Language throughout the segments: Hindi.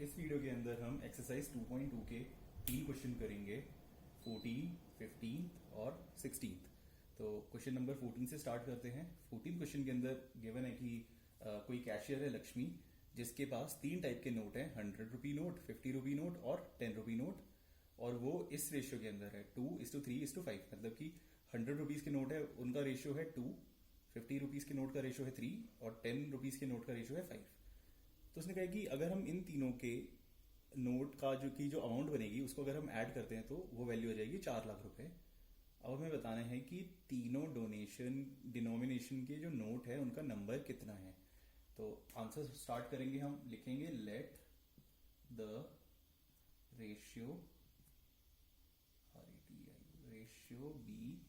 इस वीडियो के अंदर हम एक्सरसाइज 2.2 के 3 क्वेश्चन करेंगे 14, 15 और 16। तो क्वेश्चन नंबर 14 से स्टार्ट करते हैं। 14 क्वेश्चन के अंदर गिवन है कि कोई कैशियर है लक्ष्मी, जिसके पास 3 टाइप के नोट हैं, 100 रुपी नोट, 50 रुपी नोट और 10 रुपी नोट, और वो इस रेशियो के अंदर है 2:3:5। मतलब कि 100 रुपीज के नोट है, उनका रेशियो है 2, 50 रुपीज के नोट का रेशियो है 3 और 10 रुपीज के नोट का रेशियो है 5। तो उसने कहा कि अगर हम इन तीनों के नोट का जो अमाउंट बनेगी उसको अगर हम ऐड करते हैं तो वो वैल्यू हो जाएगी 4 लाख रुपए। अब हमें बताना है कि तीनों डोनेशन डिनोमिनेशन के जो नोट है उनका नंबर कितना है। तो आंसर स्टार्ट करेंगे, हम लिखेंगे let the ratio be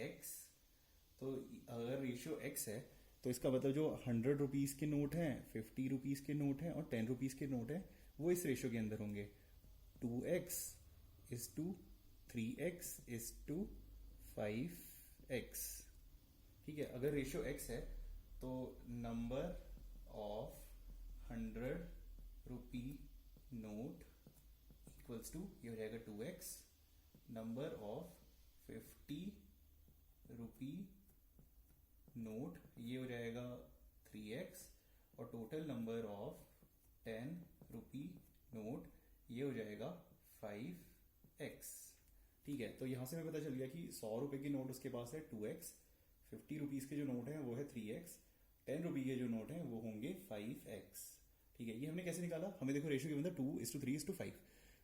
x. तो अगर रेशियो एक्स है तो इसका मतलब जो 100 रुपीज के नोट हैं, 50 रुपीज के नोट हैं और 10 रुपीज के नोट हैं वो इस रेशियो के अंदर होंगे। 2x is to 3x is to 5x। ठीक है, अगर रेशियो x है तो number of 100 rupee note equals to, ये हो जाएगा 2x, number of 50 rupee note ये हो जाएगा 3x, और total number of 10 rupee note ये हो जाएगा 5x। ठीक है, तो यहां से हमें पता चल गया कि 100 रुपए की नोट उसके पास है 2x, 50 रुपीज के जो नोट है वो है 3x, 10 रुपी के जो नोट है वो होंगे 5x। ठीक है, ये हमने कैसे निकाला? हमें देखो रेशियो के अंदर 2:3:5।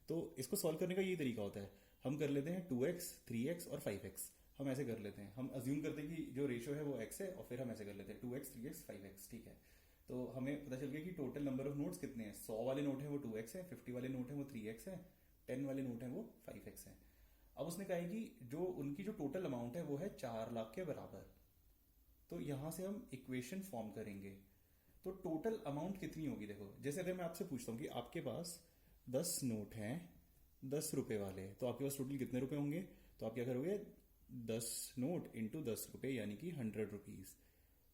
तो इसको सॉल्व करने का यही तरीका होता है, हम कर लेते हैं 2x, 3x और 5x। हम ऐसे कर लेते हैं, हम अज्यूम करते हैं कि जो रेशियो है वो x है और फिर हम ऐसे कर लेते हैं 2x, 3x, 5x। ठीक है, तो हमें पता चल गया कि टोटल नंबर ऑफ नोट्स कितने हैं। 100 वाले नोट है वो 2x है, 50 वाले नोट है वो 3x है, 10 वाले नोट है वो 5x है। अब उसने कहा है कि जो उनकी जो टोटल अमाउंट है वो है 4 लाख के बराबर। तो यहां से हम इक्वेशन फॉर्म करेंगे। तो टोटल अमाउंट कितनी होगी? देखो, जैसे अगर मैं आपसे पूछता हूं कि आपके पास 10 नोट हैं 10 रुपए वाले, तो आपके पास टोटल कितने रुपए होंगे? तो आप क्या करोगे, 10 नोट इंटू 10 रुपए यानी कि 100 रुपीज।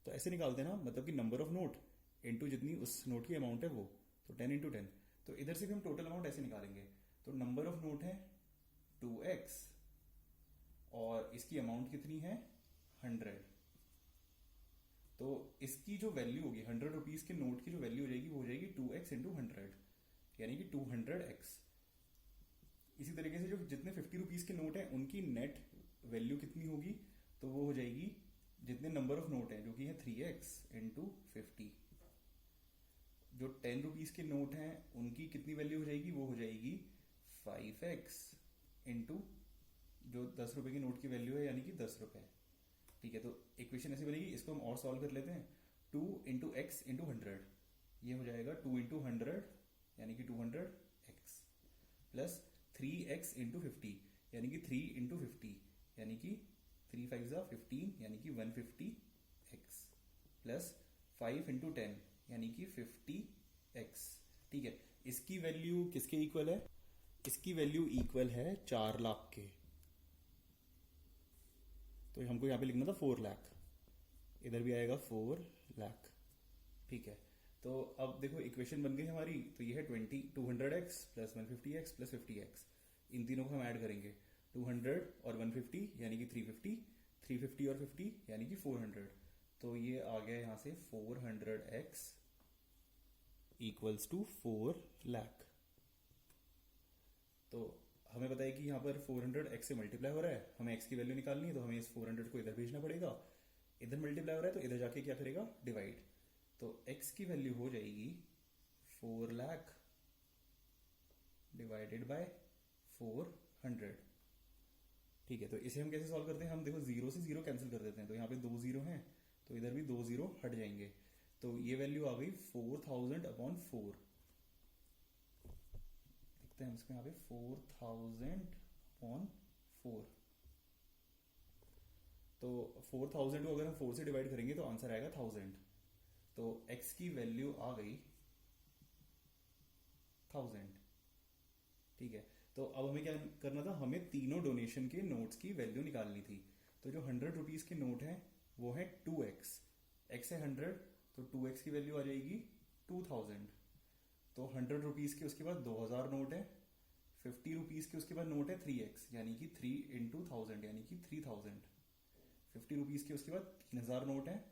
तो ऐसे निकालते हैं ना, मतलब कि नंबर ऑफ नोट इंटू जितनी उस नोट की अमाउंट है वो, तो 10 इंटू 10। तो इधर से भी हम टोटल अमाउंट ऐसे निकालेंगे। तो नंबर ऑफ नोट है 2x और इसकी अमाउंट कितनी है 100। तो इसकी जो वैल्यू होगी 100 रुपीज के नोट की जो वैल्यू हो जाएगी वो हो जाएगी 2x इंटू 100 यानी कि 200x। इसी तरीके से जो जितने 50 रुपीज के नोट हैं उनकी नेट वैल्यू कितनी होगी? तो वो हो जाएगी जितने नंबर ऑफ नोट हैं जो कि है 3x इंटू 50। जो 10 रुपीज के नोट हैं उनकी कितनी वैल्यू हो जाएगी? वो हो जाएगी 5x इंटू जो 10 रुपए की नोट की वैल्यू है यानी कि 10 रुपए। ठीक है, तो इक्वेशन ऐसी बनेगी, इसको हम और सॉल्व कर लेते हैं। 2 इंटू एक्स इंटू 100 ये हो जाएगा 2 इंटू 100 यानी कि 200x, प्लस 3x इंटू 50 यानी कि 3 इंटू 50 यानी कि 3 5 15 यानी कि 150x, प्लस 5 इंटू 10 यानी कि 50x। ठीक है, इसकी वैल्यू किसके इक्वल है? इसकी वैल्यू इक्वल है 4 लाख के। तो हमको यहां पे लिखना था 4 लाख, इधर भी आएगा 4 लाख। ठीक है, तो अब देखो इक्वेशन बन गई हमारी। तो ये है 200x plus 150x plus 50x। इन तीनों को हम ऐड करेंगे, 200 और 150 यानी कि 350, 350 और 50 यानी कि 400। तो ये आ गया यहां से 400x इक्वल्स टू 4 लाख। तो हमें पता है कि यहां पर 400x से मल्टीप्लाई हो रहा है, हमें x की वैल्यू निकालनी है, तो हमें इस 400 को इधर भेजना पड़ेगा। इधर मल्टीप्लाई हो रहा है तो इधर जाके क्या करेगा, डिवाइड। तो x की वैल्यू हो जाएगी 4 लाख डिवाइडेड बाय 400। ठीक है, तो इसे हम कैसे सॉल्व करते हैं? हम देखो 0 से 0 कैंसिल कर देते हैं, तो यहाँ पे 2 0 हैं तो इधर भी 2 0 हट जाएंगे। तो ये वैल्यू आ गई 4000/4। लिखते हैं इसको यहाँ पे 4000/4। तो 4000 को अगर हम 4 से डिवाइड करेंगे तो आंसर आएगा 1000। तो x की वैल्यू आ गई 1000। ठीक है, तो अब हमें क्या करना था? हमें तीनों डोनेशन के नोट्स की वैल्यू निकालनी थी। तो जो 100 रुपीज के नोट हैं वो है 2x, x है 100 तो 2x की वैल्यू आ जाएगी 2000। तो 100 रुपीज़ के उसके बाद 2000 नोट है, 50 रुपीज़ के उसके बाद नोट है 3x यानी कि 3 × 1000 यानी कि 3000। 50 रुपीज़ के उसके बाद 3000 नोट है,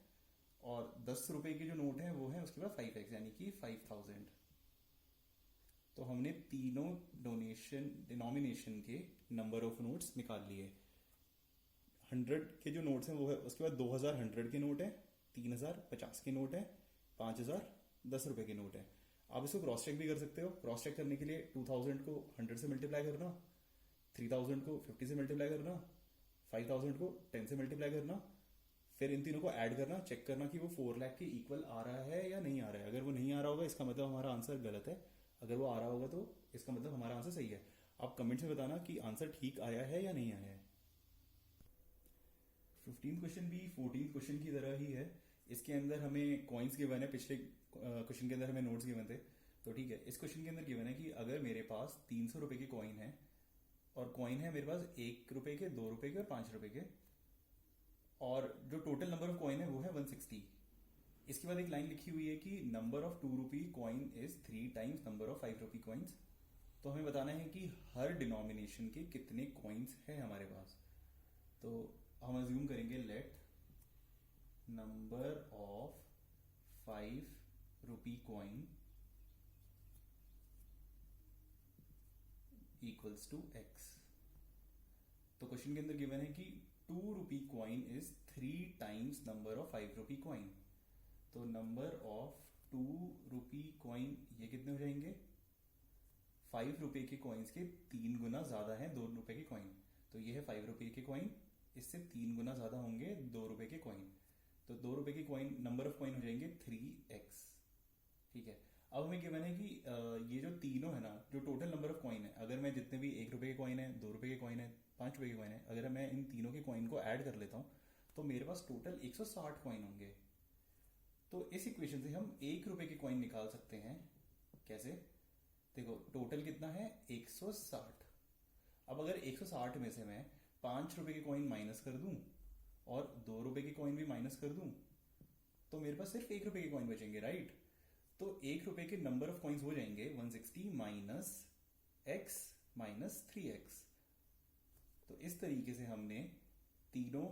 और 10 रुपए के जो नोट है वो है उसके बाद 5x यानी कि 5000। तो हमने तीनों डिनोमिनेशन के नंबर ऑफ नोट्स निकाल लिए। 100 के जो नोट्स हैं वो है उसके बाद 2000 100 के नोट है, 3000 50 के नोट है, 5000 10 रुपए के नोट है। आप इसको क्रॉस चेक भी कर सकते हो। क्रॉस चेक करने के लिए 2000 को 100 से मल्टीप्लाई करना, 3000 को 50 से मल्टीप्लाई करना, 5000 को 10 से मल्टीप्लाई करना, फिर इन तीनों को ऐड करना, चेक करना कि वो 4 लाख के इक्वल आ रहा है या नहीं आ रहा है। अगर वो नहीं आ रहा होगा इसका मतलब हमारा आंसर गलत है, अगर वो आ रहा होगा तो इसका मतलब हमारा आंसर सही है। आप कमेंट्स में बताना कि आंसर ठीक आया है या नहीं आया है। 15 क्वेश्चन भी 14 क्वेश्चन की तरह ही है। इसके अंदर हमें कॉइन्स गिवन है, पिछले क्वेश्चन के अंदर हमें नोट्स गिवन थे। तो ठीक है, इस क्वेश्चन के अंदर गिवन है कि अगर मेरे पास 300 रुपए की कॉइन है, और कॉइन है मेरे पास 1 रुपए के, 2 रुपए के और 5 रुपए के, और जो टोटल नंबर ऑफ कॉइन है वो है 160। इसके बाद एक लाइन लिखी हुई है कि number of 2 rupee coin is 3 times number of 5 rupee coins. तो हमें बताना है कि हर डिनोमिनेशन के कितने कॉइन्स हैं हमारे पास। तो हम अज्यूम करेंगे let number of 5 rupee coin equals to x। तो क्वेश्चन के अंदर गिवन है कि 2 rupee coin is 3 times number of 5 rupee coin. तो नंबर ऑफ 2 रुपी कॉइन ये कितने हो जाएंगे? 5 रुपए के कॉइन्स के 3 गुना ज्यादा है 2 रुपए के कॉइन। तो ये है 5 रुपए के कॉइन, इससे 3 गुना ज्यादा होंगे 2 रुपए के कॉइन। तो 2 रुपए के कॉइन नंबर ऑफ कॉइन हो जाएंगे 3x। ठीक है, अब हमें गिवन है कि ये जो तीनों है ना, जो टोटल नंबर ऑफ कॉइन है, अगर मैं जितने भी 1 रुपए के कॉइन है, 2 रुपए के कॉइन है, 5 रुपए के कॉइन है, अगर मैं इन तीनों के कॉइन को ऐड कर लेता हूँ तो मेरे पास टोटल 160 कॉइन होंगे। तो इस इक्वेशन से हम 1 रुपए के कॉइन निकाल सकते हैं। कैसे? देखो टोटल कितना है 160। अब अगर 160 में से मैं 5 रुपए के कॉइन माइनस कर दूं और 2 रुपए के कॉइन भी माइनस कर दूं तो मेरे पास सिर्फ 1 रुपए के कॉइन बचेंगे, राइट? तो 1 रुपए के नंबर ऑफ कॉइन्स हो जाएंगे 160 माइनस x माइनस 3x। तो इस तरीके से हमने तीनों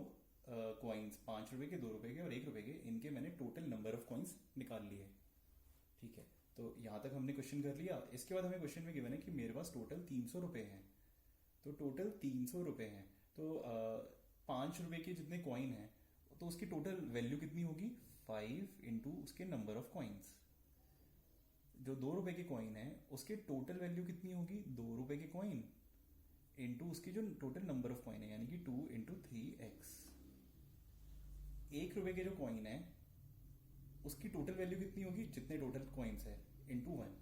कॉइन्स 5 रुपए के, 2 रुपए के और 1 रुपए के, इनके मैंने टोटल नंबर ऑफ कॉइन्स निकाल लिए। ठीक है, तो यहां तक हमने क्वेश्चन कर लिया। इसके बाद हमें क्वेश्चन में गिवन है कि मेरे पास टोटल 300 रुपए हैं। तो टोटल 300 रुपए हैं, तो 5 रुपए के जितने कॉइन हैं तो उसकी टोटल वैल्यू कितनी होगी? 5 इंटू उसके नंबर ऑफ कॉइन्स। जो 2 रुपए के कॉइन है उसके टोटल वैल्यू कितनी होगी? 2 रुपए के कॉइन इंटू उसकी जो टोटल नंबर ऑफ कॉइन है यानी कि 2 इंटू 3x। 1 रुपए के जो कॉइन है उसकी टोटल वैल्यू कितनी होगी? जितने टोटल कॉइन्स है इंटू 1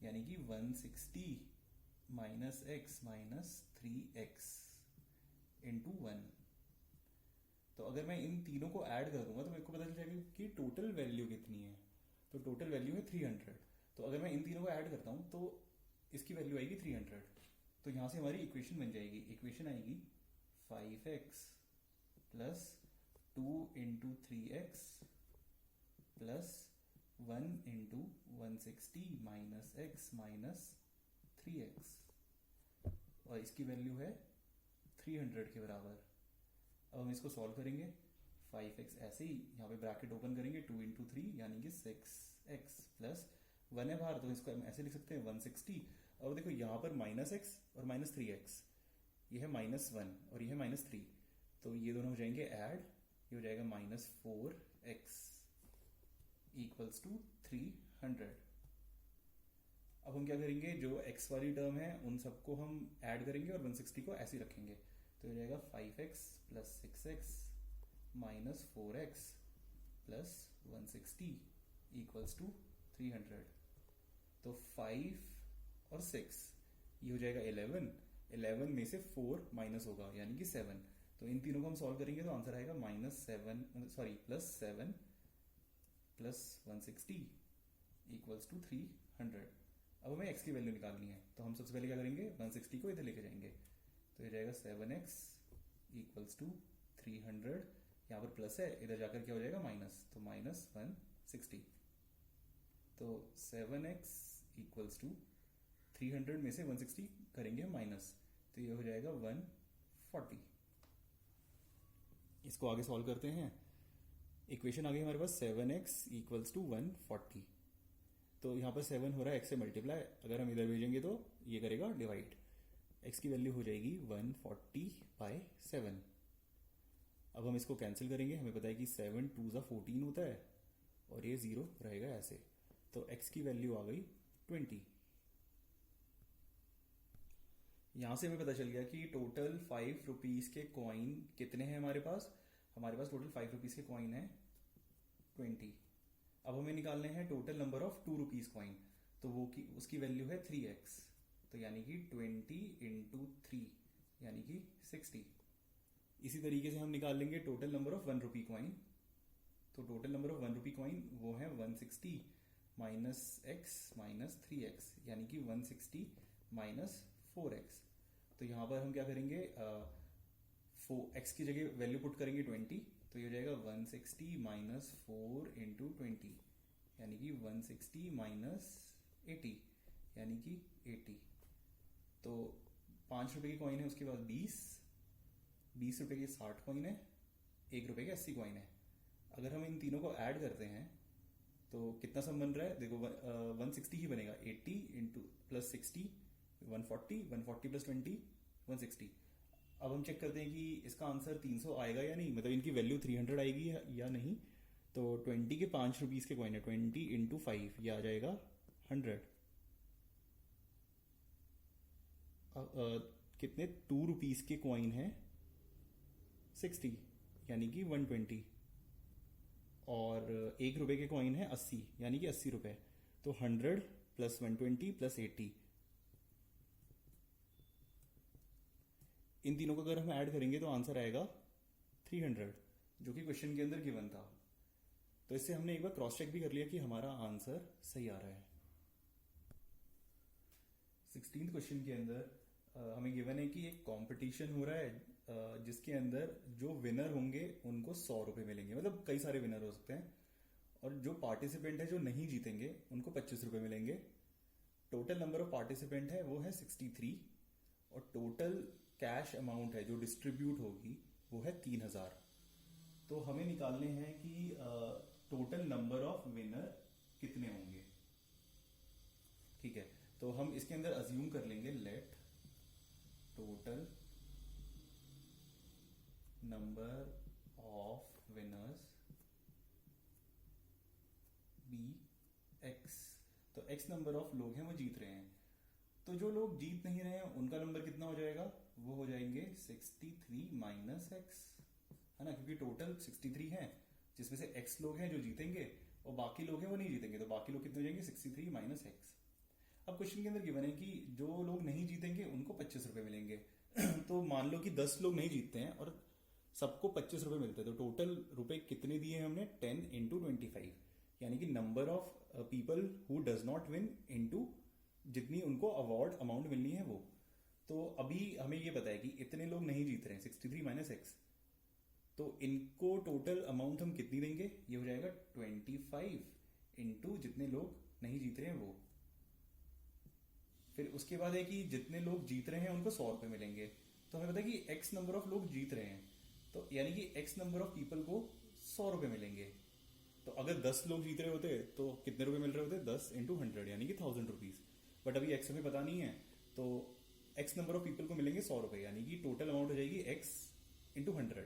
यानी कि 160 minus x minus 3x into 1। तो अगर मैं इन तीनों को ऐड कर दूंगा तो मेरे को पता चल जाएगा कि टोटल वैल्यू कितनी है। तो टोटल वैल्यू है 300। तो अगर मैं इन तीनों को ऐड करता हूं तो इसकी वैल्यू आएगी 300। तो यहां से हमारी इक्वेशन बन जाएगी। इक्वेशन आएगी 5x plus 2 into 3x plus 1 into 160 minus x minus 3x, और इसकी वैल्यू है 300 के बराबर। अब हम इसको सॉल्व करेंगे। 5x ऐसे ही यहाँ पे ब्रैकेट ओपन करेंगे, 2 इंटू 3 यानी कि 6x प्लस 1 है बाहर तो इसको हम ऐसे लिख सकते हैं 160। अब देखो यहाँ पर माइनस x और माइनस 3x, ये है -1 और ये है -3, तो ये दोनों हो जाएंगे ऐड, ये हो जाएगा -4x इक्वल्स टू 300। अब हम क्या करेंगे, जो x वाली टर्म है उन सबको हम ऐड करेंगे और 160 को ऐसे ही रखेंगे। तो हो जाएगा 5x plus 6x minus 4x plus 160 equals to 300। तो 5 और 6 ये हो जाएगा 11 में से 4 माइनस होगा यानी कि 7। तो इन तीनों को हम सॉल्व करेंगे तो आंसर आएगा +7 प्लस 160 इक्वल्स टू 300। अब हमें x की वैल्यू निकालनी है तो हम सबसे पहले क्या करेंगे, 160 को इधर लेके जाएंगे। तो ये जाएगा 7x इक्वल्स टू 300, यहाँ पर प्लस है, इधर जाकर क्या हो जाएगा माइनस, तो -160। तो 7x इक्वल्स टू 300 में से 160 करेंगे हम माइनस, तो ये हो जाएगा 140। इसको आगे सॉल्व करते हैं। इक्वेशन आ गई हमारे पास 7x इक्वल्स टू 140। तो यहाँ पर 7 हो रहा है x से मल्टीप्लाई, अगर हम इधर भेजेंगे तो ये करेगा डिवाइड, x की वैल्यू हो जाएगी 140/7। अब हम इसको कैंसिल करेंगे, हमें पता है कि 7 2 ज़ा 14 होता है और ये 0 रहेगा ऐसे, तो x की वैल्यू आ गई 20। यहाँ से हमें पता चल गया कि टोटल 5 रुपीज़ के कॉइन कितने हैं हमारे पास टोटल 5 रुपीज़ के कॉइन है 20। अब हमें निकालने हैं total number of 2 rupees coin, तो उसकी वैल्यू है 3x, तो यानी कि 20 इंटू 3 यानी कि 60। इसी तरीके से हम निकाल लेंगे total number of 1 rupee coin, तो total number of 1 rupee coin वो है 160 माइनस x माइनस 3x यानी कि 160 माइनस 4x। तो यहाँ पर हम क्या करेंगे, x की जगह वैल्यू पुट करेंगे 20, तो ये हो जाएगा 160 माइनस 4 इंटू 20 यानी कि 160 माइनस 80 यानी कि 80। तो 5 रुपए की कॉइन है, उसके बाद 20 रुपए की 60 कॉइन है, 1 रुपए के 80 कॉइन है। अगर हम इन तीनों को ऐड करते हैं तो कितना सम बन रहा है, देखो 160 ही बनेगा, 80 इंटू प्लस 60 140, 140 प्लस 20 160। अब हम चेक करते हैं कि इसका आंसर 300 आएगा या नहीं, मतलब इनकी वैल्यू 300 आएगी या नहीं। तो 20 के 5 रुपीज़ के कॉइन है, 20 इंटू 5 ये आ जाएगा 100। कितने 2 रुपीज़ के कॉइन है 60 यानी कि 120, और 1 रुपए के कॉइन है 80 यानी कि 80 रुपए, तो 100 प्लस 120 प्लस 80, इन तीनों को अगर हम ऐड करेंगे तो आंसर आएगा 300, जो कि क्वेश्चन के अंदर गिवन था। तो इससे हमने एक बार क्रॉस चेक भी कर लिया कि हमारा आंसर सही आ रहा है। 16th क्वेश्चन के अंदर हमें गिवन है कि एक कंपटीशन हो रहा है जिसके अंदर जो विनर होंगे उनको 100 रुपये मिलेंगे, मतलब कई सारे विनर हो सकते हैं, और जो पार्टिसिपेंट है जो नहीं जीतेंगे उनको 25 रुपये मिलेंगे। टोटल नंबर ऑफ पार्टिसिपेंट है वो है 63, और टोटल कैश अमाउंट है जो डिस्ट्रीब्यूट होगी वो है 3000। तो हमें निकालने हैं कि टोटल नंबर ऑफ विनर कितने होंगे। ठीक है, तो हम इसके अंदर अज्यूम कर लेंगे let total number of winners be x। तो x नंबर ऑफ लोग हैं वो जीत रहे हैं, तो जो लोग जीत नहीं रहे हैं उनका नंबर कितना हो जाएगा, वो हो जाएंगे 63 माइनस x, है ना, क्योंकि टोटल 63 है जिसमें से x लोग हैं जो जीतेंगे और बाकी लोग हैं वो नहीं जीतेंगे, तो बाकी लोग कितने हो जाएंगे 63 माइनस x। अब क्वेश्चन के अंदर गिवन है कि जो लोग नहीं जीतेंगे उनको 25 रुपये मिलेंगे। तो मान लो कि 10 लोग नहीं जीतते हैं और सबको 25 रुपये मिलते हैं, तो टोटल रुपए कितने दिए हमने 10 इंटू 25, यानी कि number of people who does not win into जितनी उनको अवार्ड अमाउंट मिलनी है वो। तो अभी हमें ये पता है कि इतने लोग नहीं जीत रहे हैं 63 माइनस x, तो इनको टोटल अमाउंट हम कितनी देंगे, ये हो जाएगा 25 इंटू जितने लोग नहीं जीत रहे हैं वो। फिर उसके बाद है कि जितने लोग जीत रहे हैं उनको 100 रुपये मिलेंगे, तो हमें पता है कि x नंबर ऑफ लोग जीत रहे हैं, तो यानी कि x नंबर ऑफ पीपल को 100 रुपये मिलेंगे। तो अगर 10 लोग जीत रहे होते तो कितने रुपए मिल रहे होते, 10 इंटू 100 यानी कि 1000 रुपीज। बट अभी x हमें पता नहीं है, तो x नंबर ऑफ पीपल को मिलेंगे 100 रुपये, यानी कि टोटल अमाउंट हो जाएगी x इंटू 100।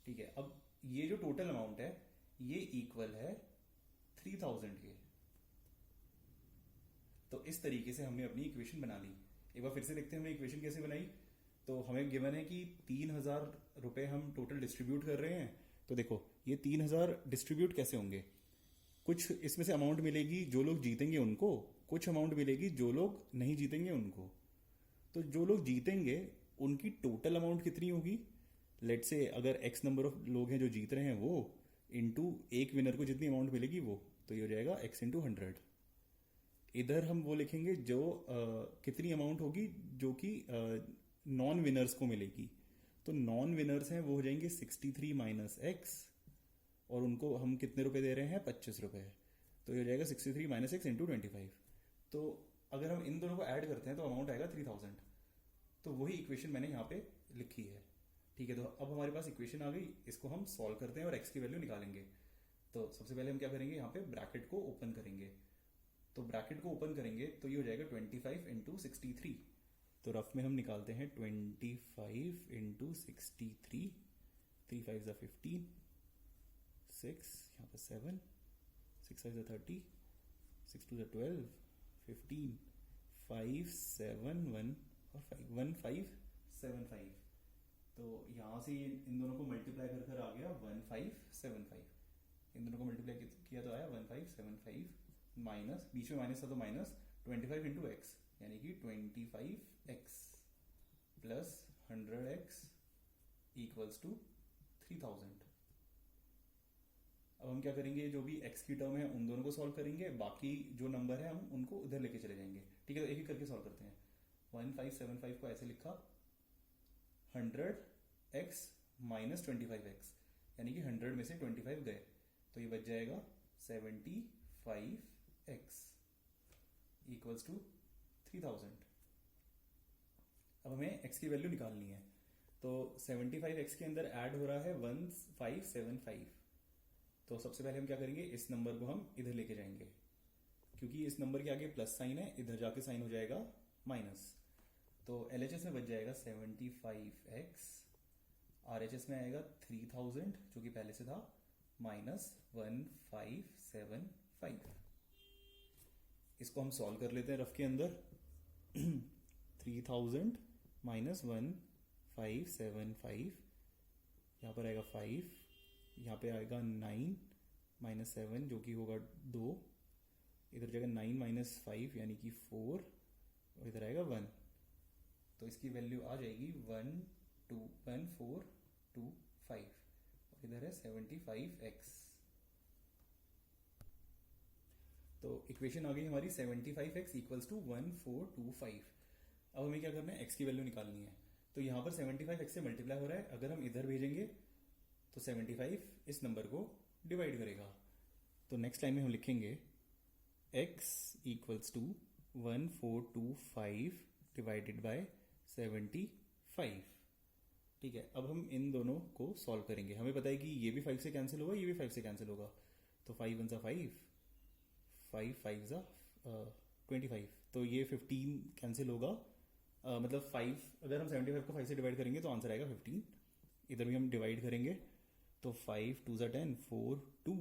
ठीक है, अब ये जो टोटल अमाउंट है ये इक्वल है 3000 के। तो इस तरीके से हमने अपनी इक्वेशन बना ली। एक बार फिर से देखते हैं हमने इक्वेशन कैसे बनाई। तो हमें गिवन है कि 3000 रुपए हम टोटल डिस्ट्रीब्यूट कर रहे हैं। तो देखो ये 3000 डिस्ट्रीब्यूट कैसे होंगे, कुछ इसमें से अमाउंट मिलेगी जो लोग जीतेंगे उनको, कुछ अमाउंट मिलेगी जो लोग नहीं जीतेंगे उनको। तो जो लोग जीतेंगे उनकी टोटल अमाउंट कितनी होगी, लेट से अगर x नंबर ऑफ लोग हैं जो जीत रहे हैं वो, इंटू एक विनर को जितनी अमाउंट मिलेगी वो, तो ये हो जाएगा x इंटू 100। इधर हम वो लिखेंगे जो कितनी अमाउंट होगी जो कि नॉन विनर्स को मिलेगी। तो नॉन विनर्स हैं वो हो जाएंगे 63 माइनस x, और उनको हम कितने रुपए दे रहे हैं 25 रुपए, तो ये हो जाएगा 63 माइनस x इंटू 25। तो अगर हम इन दोनों को ऐड करते हैं तो अमाउंट आएगा 3000। तो वही इक्वेशन मैंने यहाँ पे लिखी है। ठीक है, तो अब हमारे पास इक्वेशन आ गई, इसको हम सॉल्व करते हैं और x की वैल्यू निकालेंगे। तो सबसे पहले हम क्या करेंगे, यहाँ पे ब्रैकेट को ओपन करेंगे। तो ब्रैकेट को ओपन करेंगे तो ये हो जाएगा 25 इंटू 63। तो रफ में हम निकालते हैं 25 इंटू 63, 3 5 15, 6 यहाँ पर 7, 6 5 30, 6 2 12, 15, 5 7 1 और 5 1 5 7 5। तो यहाँ से इन दोनों को मल्टीप्लाई कर कर आ गया 1575। इन दोनों को मल्टीप्लाई किया तो आया 1575 माइनस, बीच में माइनस था तो माइनस 25 इंटू एक्स, यानी कि 25x plus 100x equals to 3000। अब हम क्या करेंगे, जो भी x की टर्म है उन दोनों को सॉल्व करेंगे, बाकी जो नंबर है हम उनको उधर लेके चले जाएंगे। ठीक है, तो एक एक करके सॉल्व करते हैं। 1575 को ऐसे लिखा 100x माइनस 25x, यानी कि 100 में से 25 गए तो ये बच जाएगा 75x इक्वल्स टू 3000। अब हमें x की वैल्यू निकालनी है। तो 75x के अंदर ऐड हो रहा है 1575। तो सबसे पहले हम क्या करेंगे, इस नंबर को हम इधर लेके जाएंगे, क्योंकि इस नंबर के आगे प्लस साइन है, इधर जाके साइन हो जाएगा माइनस। तो LHS में बच जाएगा 75x, RHS में आएगा 3000 जो कि पहले से था, माइनस 1575। इसको हम सॉल्व कर लेते हैं रफ के अंदर। 3000 माइनस 1575, यहाँ पर आएगा 5, यहाँ पे आएगा 9 माइनस 7 जो कि होगा 2, इधर जाएगा 9 माइनस 5 यानी कि 4, और इधर आएगा 1। तो इसकी वैल्यू आ जाएगी 1425, और इधर है 75x। तो इक्वेशन आ गई हमारी 75x इक्वल्स टू 1425। अब हमें क्या करना है, x की वैल्यू निकालनी है। तो यहाँ पर 75x से मल्टीप्लाई हो रहा है, अगर हम इधर भेजेंगे तो 75 इस नंबर को डिवाइड करेगा। तो नेक्स्ट लाइन में हम लिखेंगे x equals to 1425 divided by 75। ठीक है, अब हम इन दोनों को सॉल्व करेंगे। हमें पता है कि ये भी 5 से कैंसिल होगा, ये भी 5 से कैंसिल होगा। तो 5 1 5, 5 5 25, तो ये 15 कैंसिल होगा। मतलब 5, अगर हम 75 को 5 से डिवाइड करेंगे तो आंसर आएगा 15। इधर भी हम डिवाइड करेंगे तो 5 2 10, 4 2,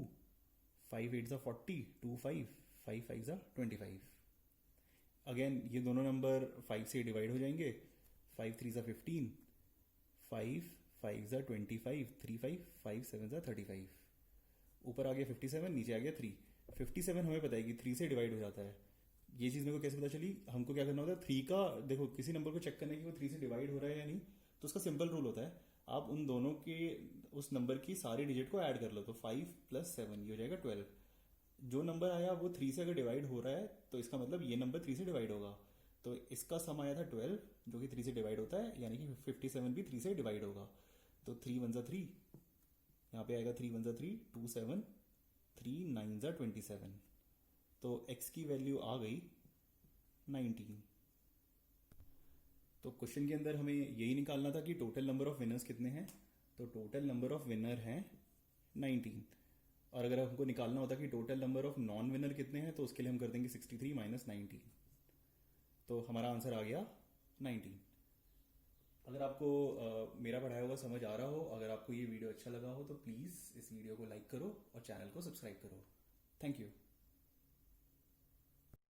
5 8 40, 2 5, 5 5 25। अगेन ये दोनों नंबर 5 से डिवाइड हो जाएंगे, 5 3 15, 5 5 25, 3 5 5 7 35। ऊपर आ गया 57, नीचे आ गया 3। 57 हमें पता है कि 3 से डिवाइड हो जाता है। ये चीज़ मेरे को कैसे पता चली, हमको क्या करना होता है, 3 का देखो, किसी नंबर को चेक करना है कि वो 3 से डिवाइड हो रहा है या नहीं, तो उसका सिंपल रूल होता है, आप उन दोनों के उस नंबर की सारी डिजिट को ऐड कर लो। तो 5 + 7 ये हो जाएगा 12। जो नंबर आया वो 3 से अगर डिवाइड हो रहा है तो इसका मतलब ये नंबर 3 से डिवाइड होगा। तो इसका सम आया था 12 जो कि 3 से डिवाइड होता है, यानी कि 57 भी 3 से डिवाइड होगा। तो 3 1 3, यहाँ पे आएगा 3 1 3, 2 7, 3 9 27। तो x की वैल्यू आ गई 19। तो क्वेश्चन के अंदर हमें यही निकालना था कि टोटल नंबर ऑफ विनर्स कितने हैं। तो टोटल नंबर ऑफ विनर हैं 19। और अगर हमको निकालना होता कि total number of non winner कितने हैं, तो उसके लिए हम कर देंगे 63 माइनस 19। तो हमारा आंसर आ गया 19। अगर आपको मेरा पढ़ाया हुआ समझ आ रहा हो, अगर आपको ये वीडियो अच्छा लगा हो, तो प्लीज़ इस वीडियो को लाइक करो और चैनल को सब्सक्राइब करो। Thank you.